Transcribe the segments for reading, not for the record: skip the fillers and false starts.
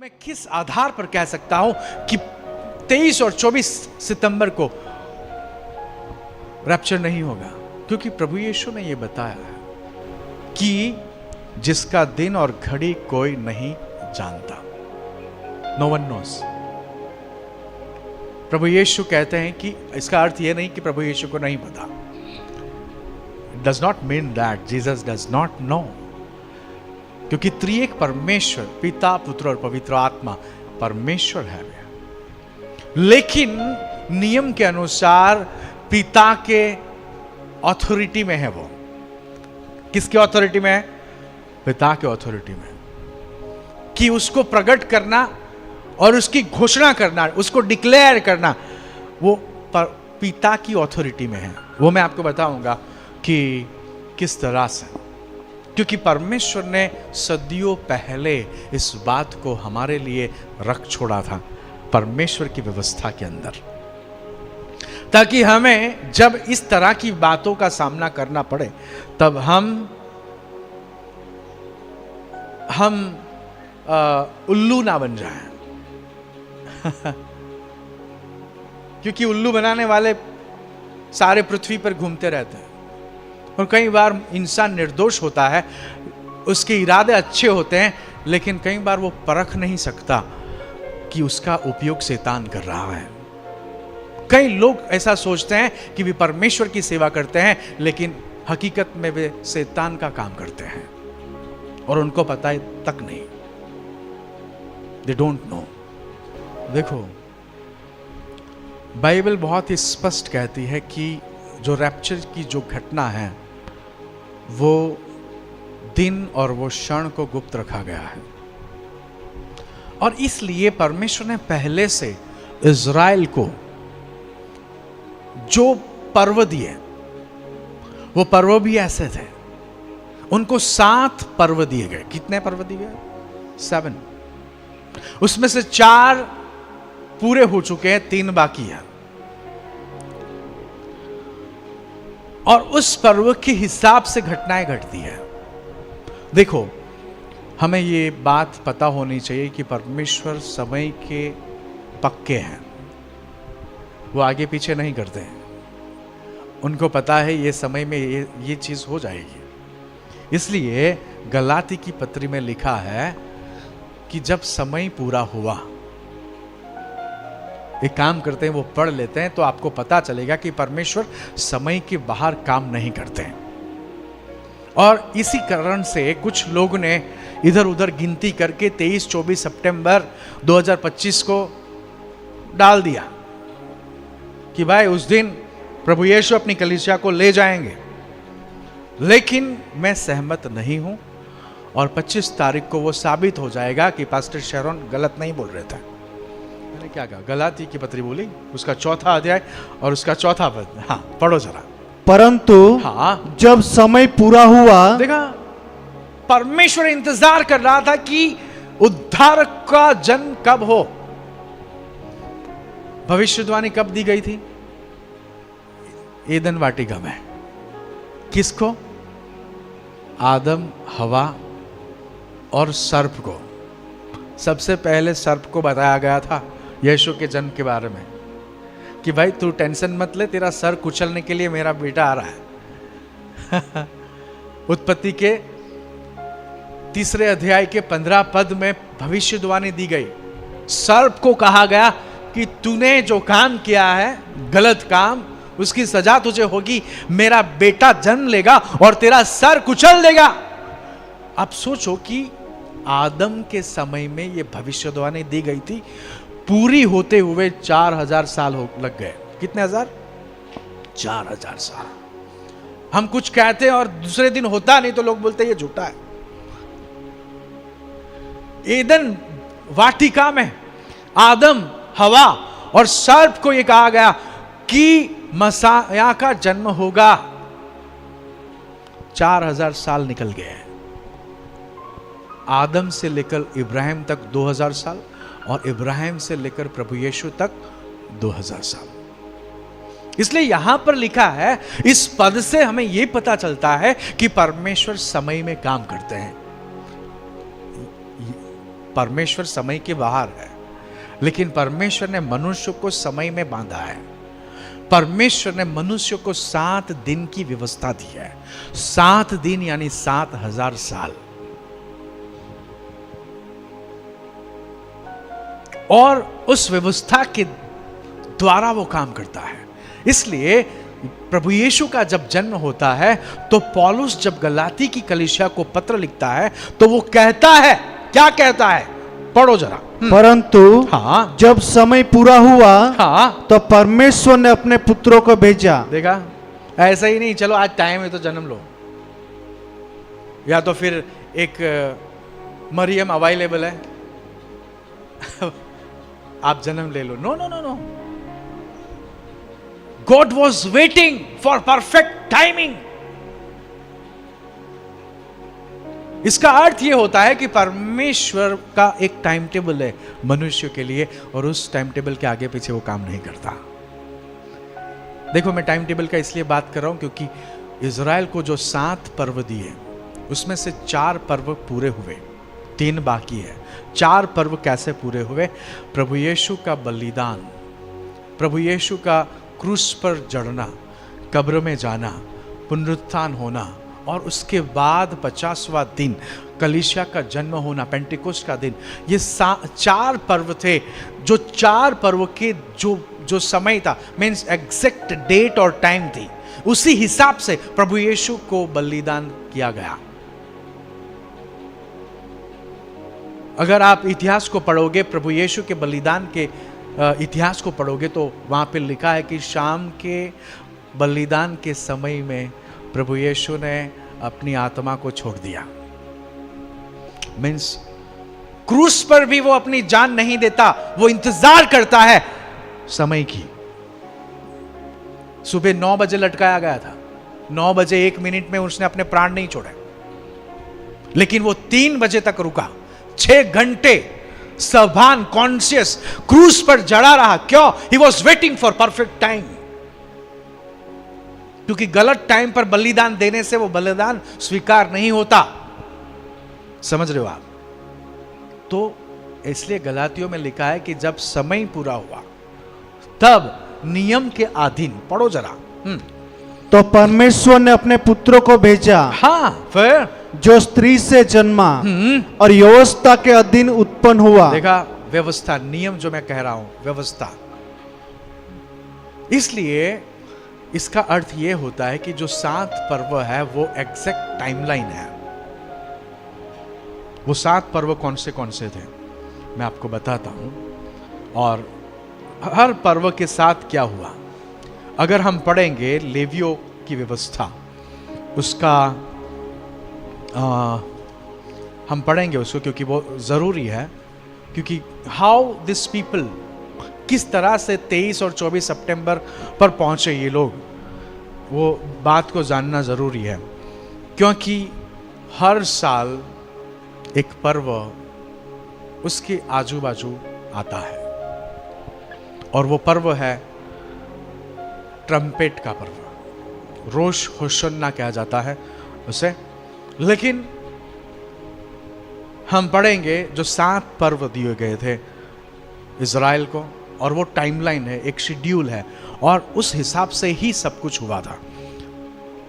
मैं किस आधार पर कह सकता हूं कि 23 और 24 सितंबर को रैप्चर नहीं होगा? क्योंकि प्रभु यीशु ने यह बताया है कि जिसका दिन और घड़ी कोई नहीं जानता। No one knows. प्रभु यीशु कहते हैं कि इसका अर्थ यह नहीं कि प्रभु यीशु को नहीं पता। It does not mean that Jesus does not know, क्योंकि त्रिएक परमेश्वर पिता, पुत्र और पवित्र आत्मा परमेश्वर है। लेकिन नियम के अनुसार पिता के ऑथोरिटी में है। वो किसके ऑथोरिटी में है? पिता के ऑथोरिटी में, कि उसको प्रकट करना और उसकी घोषणा करना, उसको डिक्लेयर करना, वो पिता की ऑथोरिटी में है। वो मैं आपको बताऊंगा कि किस तरह से, क्योंकि परमेश्वर ने सदियों पहले इस बात को हमारे लिए रख छोड़ा था परमेश्वर की व्यवस्था के अंदर, ताकि हमें जब इस तरह की बातों का सामना करना पड़े तब हम उल्लू ना बन जाएं। क्योंकि उल्लू बनाने वाले सारे पृथ्वी पर घूमते रहते हैं, और कई बार इंसान निर्दोष होता है, उसके इरादे अच्छे होते हैं, लेकिन कई बार वो परख नहीं सकता कि उसका उपयोग शैतान कर रहा है। कई लोग ऐसा सोचते हैं कि वे परमेश्वर की सेवा करते हैं, लेकिन हकीकत में वे शैतान का काम करते हैं और उनको पता तक नहीं। They don't know. देखो, बाइबल बहुत ही स्पष्ट कहती है कि जो रैप्चर की जो घटना है वो दिन और वो क्षण को गुप्त रखा गया है, और इसलिए परमेश्वर ने पहले से इज़राइल को जो पर्व दिए, वो पर्व भी ऐसे थे। उनको 7 पर्व दिए गए। कितने पर्व दिए गए? 7। उसमें से 4 पूरे हो चुके हैं, 3 बाकी है। और उस पर्व के हिसाब से घटनाएं घटती है। देखो, हमें ये बात पता होनी चाहिए कि परमेश्वर समय के पक्के हैं। वो आगे पीछे नहीं करते हैं। उनको पता है ये समय में ये चीज हो जाएगी। इसलिए गलाती की पत्री में लिखा है कि जब समय पूरा हुआ, एक काम करते हैं, वो पढ़ लेते हैं तो आपको पता चलेगा कि परमेश्वर समय के बाहर काम नहीं करते हैं। और इसी कारण से कुछ लोग ने इधर उधर गिनती करके 23-24 सितंबर 2025 को डाल दिया कि भाई उस दिन प्रभु यीशु अपनी कलीसिया को ले जाएंगे। लेकिन मैं सहमत नहीं हूं, और 25 तारीख को वो साबित हो जाएगा कि पास्टर शेरोन गलत नहीं बोल रहे थे। मैंने क्या कहा? गलाती की पत्री बोली, उसका 4था अध्याय और उसका 4था पद। हाँ, पढ़ो जरा। परंतु हाँ, जब समय पूरा हुआ, देखा, परमेश्वर इंतजार कर रहा था कि उद्धारक का जन्म कब हो। भविष्यवाणी कब दी गई थी? एदन वाटिका में। किसको? आदम, हवा और सर्प को। सबसे पहले सर्प को बताया गया था यीशु के जन्म के बारे में कि भाई तू टेंशन मत ले, तेरा सर कुचलने के लिए मेरा बेटा आ रहा है। उत्पत्ति के 3 अध्याय के 15 पद में भविष्यवाणी दी गई। सर्प को कहा गया कि तूने जो काम किया है, गलत काम, उसकी सजा तुझे होगी। मेरा बेटा जन्म लेगा और तेरा सर कुचल देगा। अब सोचो कि आदम के समय में यह भविष्यवाणी दी गई थी, पूरी होते हुए 4000 साल लग गए। कितने हजार? 4000 साल। हम कुछ कहते हैं और दूसरे दिन होता नहीं तो लोग बोलते ये झूठा है। एदन वाटिका में आदम, हवा और सर्प को यह कहा गया कि मसीह का जन्म होगा। 4000 साल निकल गए। आदम से लेकर इब्राहिम तक 2000 साल, और इब्राहिम से लेकर प्रभु यीशु तक 2000 साल। इसलिए यहां पर लिखा है, इस पद से हमें यह पता चलता है कि परमेश्वर समय में काम करते हैं। परमेश्वर समय के बाहर है, लेकिन परमेश्वर ने मनुष्य को समय में बांधा है। परमेश्वर ने मनुष्य को 7 दिन की व्यवस्था दी है। 7 दिन यानी 7000 साल। और उस व्यवस्था के द्वारा वो काम करता है। इसलिए प्रभु यीशु का जब जन्म होता है तो पौलुस जब गलाती की कलीसिया को पत्र लिखता है तो वो कहता है, क्या कहता है, पढ़ो जरा। परंतु हाँ, जब समय पूरा हुआ हाँ, तो परमेश्वर ने अपने पुत्रों को भेजा। देखा, ऐसा ही नहीं चलो आज टाइम है तो जन्म लो, या तो फिर एक मरियम अवेलेबल है आप जन्म ले लो। No no no no, God was waiting for perfect timing. इसका अर्थ यह होता है कि परमेश्वर का एक टाइम टेबल है मनुष्य के लिए, और उस टाइम टेबल के आगे पीछे वो काम नहीं करता। देखो, मैं टाइम टेबल का इसलिए बात कर रहा हूं क्योंकि इज़राइल को जो 7 पर्व दिए उसमें से 4 पर्व पूरे हुए, 3 बाकी है। 4 पर्व कैसे पूरे हुए? प्रभु यीशु का बलिदान, प्रभु यीशु का क्रूस पर जड़ना, कब्र में जाना, पुनरुत्थान होना, और उसके बाद 50वां दिन कलीसिया का जन्म होना, पेंटिकोस्ट का दिन। ये 4 पर्व थे। जो 4 पर्व के जो समय था, मीन्स एग्जैक्ट डेट और टाइम थी, उसी हिसाब से प्रभु यीशु को बलिदान किया गया। अगर आप इतिहास को पढ़ोगे, प्रभु यीशु के बलिदान के इतिहास को पढ़ोगे तो वहां पे लिखा है कि शाम के बलिदान के समय में प्रभु यीशु ने अपनी आत्मा को छोड़ दिया। मीन्स क्रूस पर भी वो अपनी जान नहीं देता, वो इंतजार करता है समय की। सुबह 9 बजे लटकाया गया था, 9 बजे 1 मिनट में उसने अपने प्राण नहीं छोड़े, लेकिन वो 3 बजे तक रुका। 6 घंटे सावधान, कॉन्शियस क्रूस पर जड़ा रहा। क्यों? He was waiting for perfect time. क्योंकि गलत टाइम पर बलिदान देने से वो बलिदान स्वीकार नहीं होता। समझ रहे हो आप? तो इसलिए गलातियों में लिखा है कि जब समय पूरा हुआ तब नियम के अधीन, पढ़ो जरा, तो परमेश्वर ने अपने पुत्रों को भेजा। हाँ, फिर जो स्त्री से जन्मा और व्यवस्था के अधीन उत्पन्न हुआ। देखा, व्यवस्था, नियम जो मैं कह रहा हूं, व्यवस्था। इसलिए इसका अर्थ यह होता है कि जो 7 पर्व है वो एग्जैक्ट टाइमलाइन है। वो 7 पर्व कौन से थे मैं आपको बताता हूं, और हर पर्व के साथ क्या हुआ। अगर हम पढ़ेंगे लेवियों की व्यवस्था, उसका हम पढ़ेंगे उसको क्योंकि वो ज़रूरी है। क्योंकि हाउ दिस पीपल, किस तरह से 23 और 24 सितंबर पर पहुंचे ये लोग, वो बात को जानना ज़रूरी है। क्योंकि हर साल एक पर्व उसके आजू बाजू आता है, और वो पर्व है ट्रम्पेट का पर्व, रोश होशन्ना कहा जाता है उसे। लेकिन हम पढ़ेंगे जो 7 पर्व दिए गए थे इज़राइल को, और वो टाइमलाइन है, एक शेड्यूल है, और उस हिसाब से ही सब कुछ हुआ था।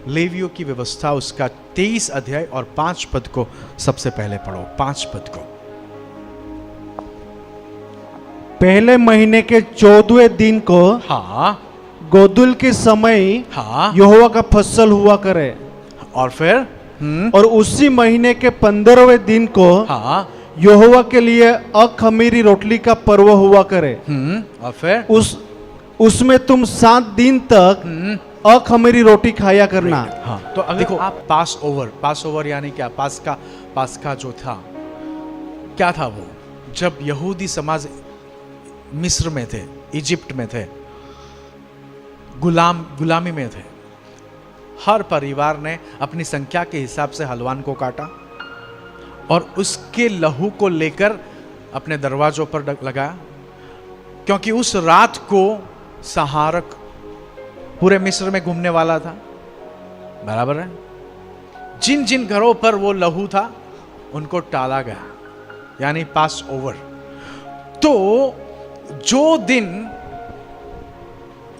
लेवियों की व्यवस्था, उसका 23 अध्याय और 5 पद को सबसे पहले पढ़ो। 5 पद को। पहले महीने के 14वें दिन को, हाँ, गोदुल के समय, हाँ, यहोवा का फसल हुआ करे। और फिर और उसी महीने के 15वें दिन को, हाँ, यहोवा के लिए अखमीरी रोटली का पर्व हुआ करे। और फिर उसमें तुम 7 दिन तक अखमीरी रोटी खाया करना। हाँ, तो अगर देखो आप पास ओवर यानी क्या, पास्का जो था, क्या था वो? जब यहूदी समाज मिस्र में थे, इजिप्ट में थे, गुलामी में थे, हर परिवार ने अपनी संख्या के हिसाब से हलवान को काटा और उसके लहू को लेकर अपने दरवाजों पर लगाया, क्योंकि उस रात को सहारक पूरे मिस्र में घूमने वाला था। बराबर है? जिन जिन घरों पर वो लहू था उनको टाला गया, यानी पास ओवर। तो जो दिन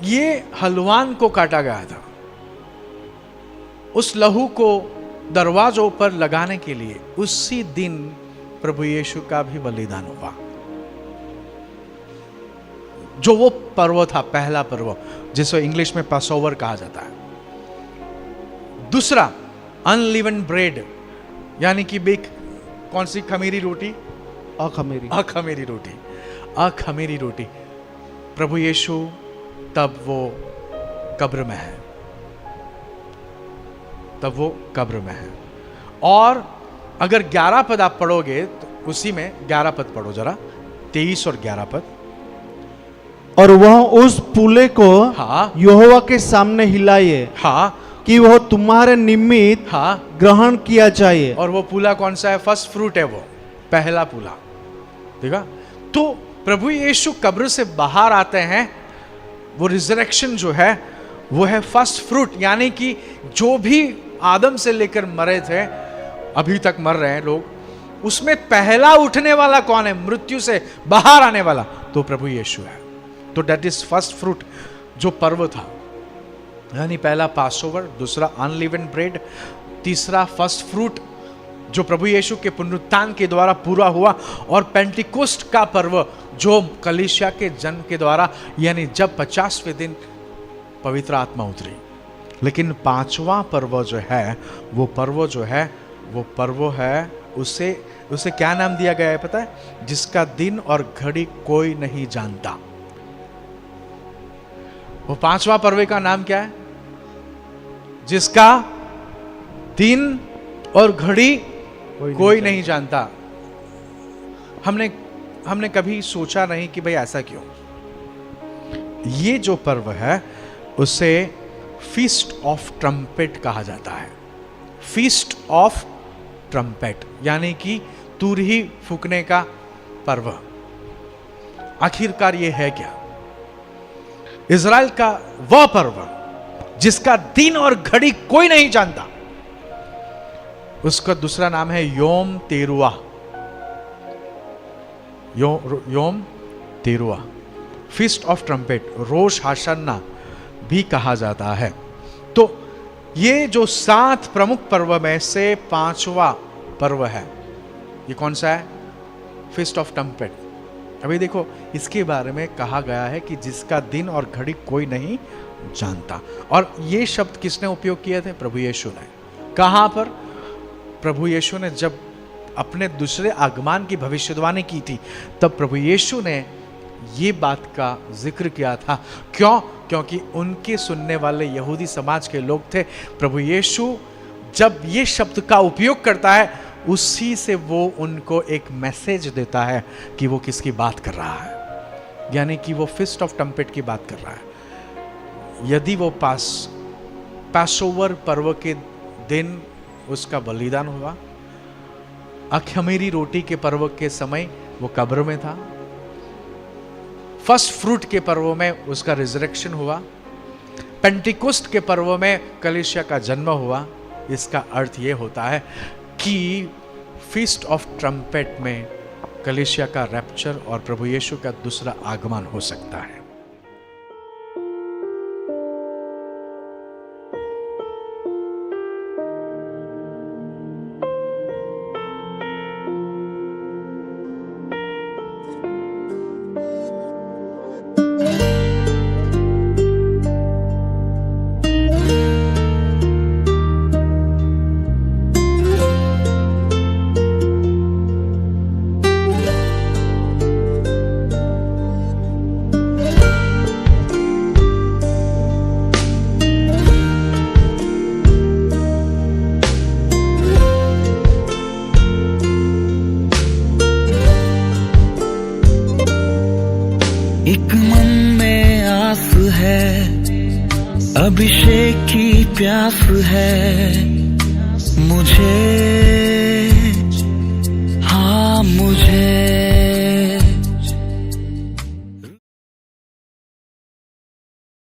ये हलवान को काटा गया था, उस लहू को दरवाजों पर लगाने के लिए, उसी दिन प्रभु यीशु का भी बलिदान हुआ। जो वो पर्व था, पहला पर्व, जिसे इंग्लिश में पासओवर कहा जाता है। दूसरा अनलिवेंड ब्रेड, यानी कि बेक, कौन सी खमीरी रोटी? अखमीरी रोटी। अखमीरी रोटी। प्रभु यीशु तब वो कब्र में है, तब वो कब्र में है। और अगर 11 पद आप पढ़ोगे तो उसी में 11 पद पढ़ो जरा, 23 और 11 पद। और वह उस पुले को हाँ, यहोवा के सामने हिलाए, हाँ, कि वह तुम्हारे निमित्त हाँ, ग्रहण किया जाए। और वो पुला कौन सा है? फर्स्ट फ्रूट है, वो पहला पुला। ठीक है। तो प्रभु यीशु कब्र से बाहर आते हैं, वो रिजरेक्शन जो है वो है फर्स्ट फ्रूट, यानी कि जो भी आदम से लेकर मरे थे, अभी तक मर रहे हैं लोग, उसमें पहला उठने वाला कौन है? मृत्यु से बाहर आने वाला तो प्रभु यीशु है। तो दैट इज फर्स्ट फ्रूट, जो पर्व था, यानी पहला पासओवर, दूसरा अनलिवेंड ब्रेड, तीसरा फर्स्ट फ्रूट जो प्रभु यीशु के पुनरुत्थान के द्वारा पूरा हुआ, और पेंटिकोस्ट का पर्व जो कलीसिया के जन्म के द्वारा, यानी जब 50वें दिन पवित्र आत्मा उतरी। लेकिन पांचवा पर्व जो है, वो पर्व है, उसे क्या नाम दिया गया है पता है? जिसका दिन और घड़ी कोई नहीं जानता। वो पांचवा पर्व का नाम क्या है? जिसका दिन और घड़ी कोई नहीं जानता। हमने कभी सोचा नहीं कि भाई ऐसा क्यों। ये जो पर्व है उसे फीस्ट ऑफ ट्रम्पेट कहा जाता है। फीस्ट ऑफ ट्रम्पेट, यानी कि तुरही फूकने का पर्व। आखिरकार ये है क्या? इज़राइल का वह पर्व जिसका दिन और घड़ी कोई नहीं जानता, उसका दूसरा नाम है योम तेरुआ। योम तेरुआ, फीस्ट ऑफ ट्रम्पेट, रोश हाशन्ना भी कहा जाता है। तो ये जो 7 प्रमुख पर्व में से 5वां पर्व है, ये कौन सा है? Feast of trumpet. अभी देखो, इसके बारे में कहा गया है कि जिसका दिन और घड़ी कोई नहीं जानता। और ये शब्द किसने उपयोग किए थे? प्रभु यीशु ने। कहां पर? प्रभु यीशु ने जब अपने दूसरे आगमन की भविष्यवाणी की थी, तब प्रभु यीशु ने ये बात का जिक्र किया था। क्यों? क्योंकि उनके सुनने वाले यहूदी समाज के लोग थे। प्रभु यीशु जब ये शब्द का उपयोग करता है, उसी से वो उनको एक मैसेज देता है कि वो किसकी बात कर रहा है, यानी कि वो फीस्ट ऑफ ट्रम्पेट की बात कर रहा है। यदि वो पासओवर पर्व के दिन उसका बलिदान हुआ, अखमीरी रोटी के पर्व के समय वो कब्र में था, फर्स्ट फ्रूट के पर्व में उसका रिजरेक्शन हुआ, पेंटिकोस्ट के पर्व में कलीसिया का जन्म हुआ, इसका अर्थ ये होता है कि फीस्ट ऑफ ट्रम्पेट में कलीसिया का रैप्चर और प्रभु यीशु का दूसरा आगमन हो सकता है। एक मन में आस है, अभिषेक की प्यास है मुझे, हाँ मुझे।